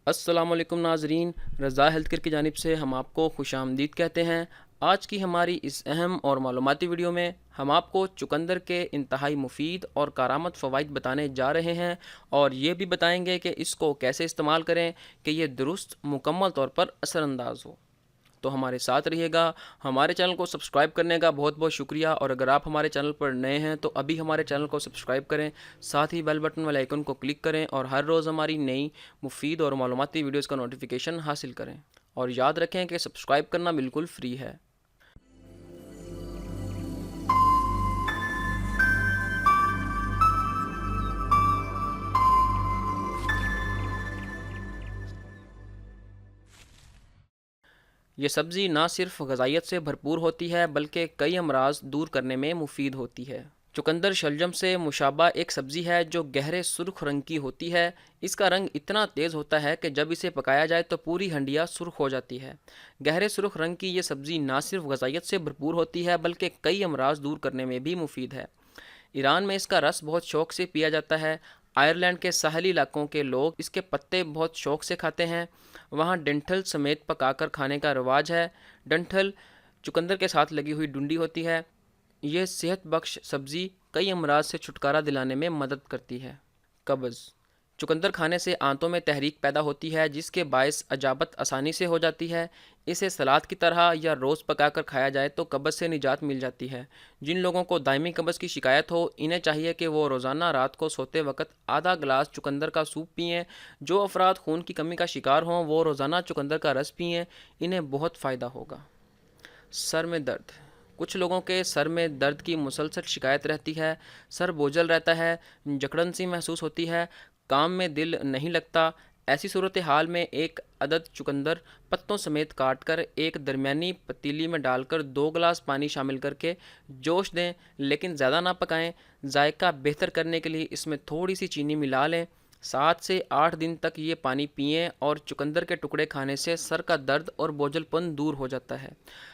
السلام علیکم ناظرین، رضا ہیلتھ کیئر کی جانب سے ہم آپ کو خوش آمدید کہتے ہیں۔ آج کی ہماری اس اہم اور معلوماتی ویڈیو میں ہم آپ کو چقندر کے انتہائی مفید اور کارآمد فوائد بتانے جا رہے ہیں، اور یہ بھی بتائیں گے کہ اس کو کیسے استعمال کریں کہ یہ درست مکمل طور پر اثر انداز ہو۔ تو ہمارے ساتھ رہیے گا۔ ہمارے چینل کو سبسکرائب کرنے کا بہت بہت شکریہ، اور اگر آپ ہمارے چینل پر نئے ہیں تو ابھی ہمارے چینل کو سبسکرائب کریں، ساتھ ہی بیل بٹن والے آئیکن کو کلک کریں اور ہر روز ہماری نئی مفید اور معلوماتی ویڈیوز کا نوٹیفیکیشن حاصل کریں۔ اور یاد رکھیں کہ سبسکرائب کرنا بالکل فری ہے۔ یہ سبزی نہ صرف غذائیت سے بھرپور ہوتی ہے بلکہ کئی امراض دور کرنے میں مفید ہوتی ہے۔ چقندر شلجم سے مشابہ ایک سبزی ہے جو گہرے سرخ رنگ کی ہوتی ہے۔ اس کا رنگ اتنا تیز ہوتا ہے کہ جب اسے پکایا جائے تو پوری ہنڈیا سرخ ہو جاتی ہے۔ گہرے سرخ رنگ کی یہ سبزی نہ صرف غذائیت سے بھرپور ہوتی ہے بلکہ کئی امراض دور کرنے میں بھی مفید ہے۔ ایران میں اس کا رس بہت شوق سے پیا جاتا ہے۔ آئرلینڈ کے ساحلی علاقوں کے لوگ اس کے پتے بہت شوق سے کھاتے ہیں۔ وہاں ڈنٹھل سمیت پکا کر کھانے کا رواج ہے۔ ڈنٹھل چقندر کے ساتھ لگی ہوئی ڈنڈی ہوتی ہے۔ یہ صحت بخش سبزی کئی امراض سے چھٹکارا دلانے میں مدد کرتی ہے۔ قبض: چقندر کھانے سے آنتوں میں تحریک پیدا ہوتی ہے جس کے باعث اجابت آسانی سے ہو جاتی ہے۔ اسے سلاد کی طرح یا روز پکا کر کھایا جائے تو قبض سے نجات مل جاتی ہے۔ جن لوگوں کو دائمی قبض کی شکایت ہو انہیں چاہیے کہ وہ روزانہ رات کو سوتے وقت آدھا گلاس چقندر کا سوپ پئیں۔ جو افراد خون کی کمی کا شکار ہوں وہ روزانہ چقندر کا رس پئیں، انہیں بہت فائدہ ہوگا۔ سر میں درد: کچھ لوگوں کے سر میں درد کی مسلسل شکایت رہتی ہے۔ سر بوجھل رہتا ہے، جکڑن سی محسوس ہوتی ہے، کام میں دل نہیں لگتا۔ ایسی صورتحال میں ایک عدد چقندر پتوں سمیت کاٹ کر ایک درمیانی پتیلی میں ڈال کر 2 گلاس پانی شامل کر کے جوش دیں، لیکن زیادہ نہ پکائیں۔ ذائقہ بہتر کرنے کے لیے اس میں تھوڑی سی چینی ملا لیں۔ 7 سے 8 دن تک یہ پانی پئیں اور چقندر کے ٹکڑے کھانے سے سر کا درد اور بوجھل پن دور ہو جاتا ہے۔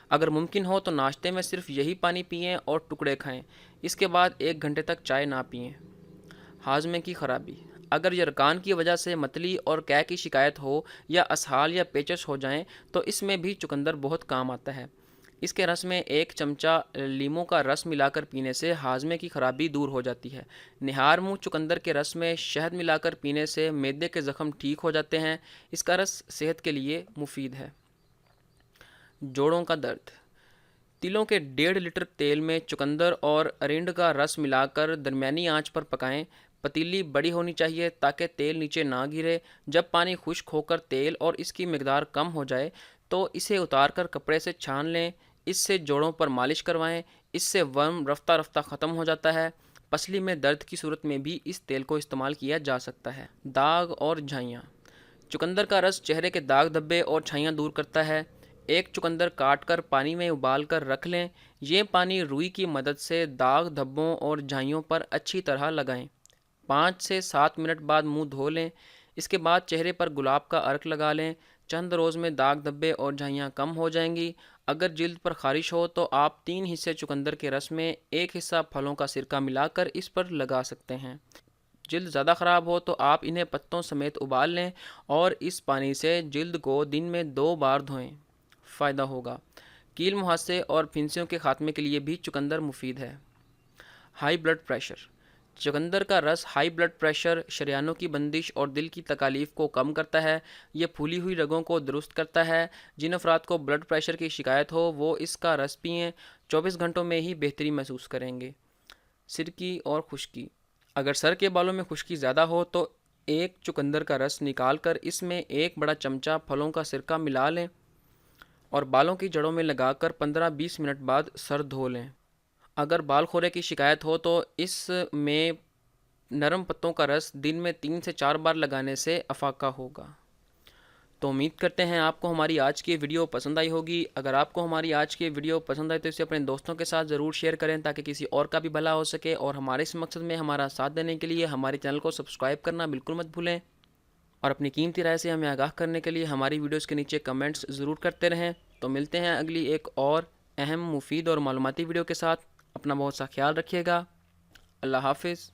اگر ممکن ہو تو ناشتے میں صرف یہی پانی پئیں اور ٹکڑے کھائیں۔ اس کے بعد 1 گھنٹے تک چائے نہ پئیں۔ ہاضمے کی خرابی: اگر یرقان کی وجہ سے متلی اور قے کی شکایت ہو یا اسہال یا پیچش ہو جائیں تو اس میں بھی چقندر بہت کام آتا ہے۔ اس کے رس میں 1 چمچہ لیموں کا رس ملا کر پینے سے ہاضمے کی خرابی دور ہو جاتی ہے۔ نہار منہ چقندر کے رس میں شہد ملا کر پینے سے معدے کے زخم ٹھیک ہو جاتے ہیں۔ اس کا رس صحت کے لیے مفید ہے۔ جوڑوں کا درد: تلوں کے 1.5 لیٹر تیل میں چقندر اور ارنڈ کا رس ملا کر درمیانی آنچ پر پکائیں۔ پتیلی بڑی ہونی چاہیے تاکہ تیل نیچے نہ گرے۔ جب پانی خشک ہو کر تیل اور اس کی مقدار کم ہو جائے تو اسے اتار کر کپڑے سے چھان لیں۔ اس سے جوڑوں پر مالش کروائیں۔ اس سے ورم رفتہ رفتہ ختم ہو جاتا ہے۔ پسلی میں درد کی صورت میں بھی اس تیل کو استعمال کیا جا سکتا ہے۔ داغ اور جھائیاں: چقندر کا رس چہرے کے داغ دھبے اور چھائیاں دور کرتا ہے۔ ایک چقندر کاٹ کر پانی میں ابال کر رکھ لیں۔ یہ پانی روئی کی مدد سے داغ دھبوں اور جھائیوں پر اچھی طرح لگائیں۔ 5 سے 7 منٹ بعد منہ دھو لیں۔ اس کے بعد چہرے پر گلاب کا عرق لگا لیں۔ چند روز میں داغ دھبے اور جھائیاں کم ہو جائیں گی۔ اگر جلد پر خارش ہو تو آپ 3 حصے چقندر کے رس میں 1 حصہ پھلوں کا سرکہ ملا کر اس پر لگا سکتے ہیں۔ جلد زیادہ خراب ہو تو آپ انہیں پتوں سمیت ابال لیں اور اس پانی سے جلد کو دن میں 2 بار دھوئیں۔ فائدہ ہوگا: کیل مہاسے اور پھنسیوں کے خاتمے کے لیے بھی چقندر مفید ہے۔ ہائی بلڈ پریشر: چقندر کا رس ہائی بلڈ پریشر، شریانوں کی بندش اور دل کی تکالیف کو کم کرتا ہے۔ یہ پھولی ہوئی رگوں کو درست کرتا ہے۔ جن افراد کو بلڈ پریشر کی شکایت ہو وہ اس کا رس پئیں، 24 گھنٹوں میں ہی بہتری محسوس کریں گے۔ سرکی اور خشکی: اگر سر کے بالوں میں خشکی زیادہ ہو تو 1 چقندر کا رس نکال کر اس میں 1 بڑا چمچہ پھلوں کا سرکہ ملا لیں اور بالوں کی جڑوں میں لگا کر 15-20 منٹ بعد سر دھو لیں۔ اگر بال خورے کی شکایت ہو تو اس میں نرم پتوں کا رس دن میں 3 سے 4 بار لگانے سے افاقہ ہوگا۔ تو امید کرتے ہیں آپ کو ہماری آج کی ویڈیو پسند آئی ہوگی۔ اگر آپ کو ہماری آج کی ویڈیو پسند آئی تو اسے اپنے دوستوں کے ساتھ ضرور شیئر کریں تاکہ کسی اور کا بھی بھلا ہو سکے، اور ہمارے اس مقصد میں ہمارا ساتھ دینے کے لیے ہمارے چینل کو سبسکرائب کرنا بالکل مت بھولیں، اور اپنی قیمتی رائے سے ہمیں آگاہ کرنے کے لیے ہماری ویڈیوز کے نیچے کمنٹس ضرور کرتے رہیں۔ تو ملتے ہیں اگلی ایک اور اہم، مفید اور معلوماتی ویڈیو کے ساتھ۔ اپنا بہت سا خیال رکھیے گا۔ اللہ حافظ۔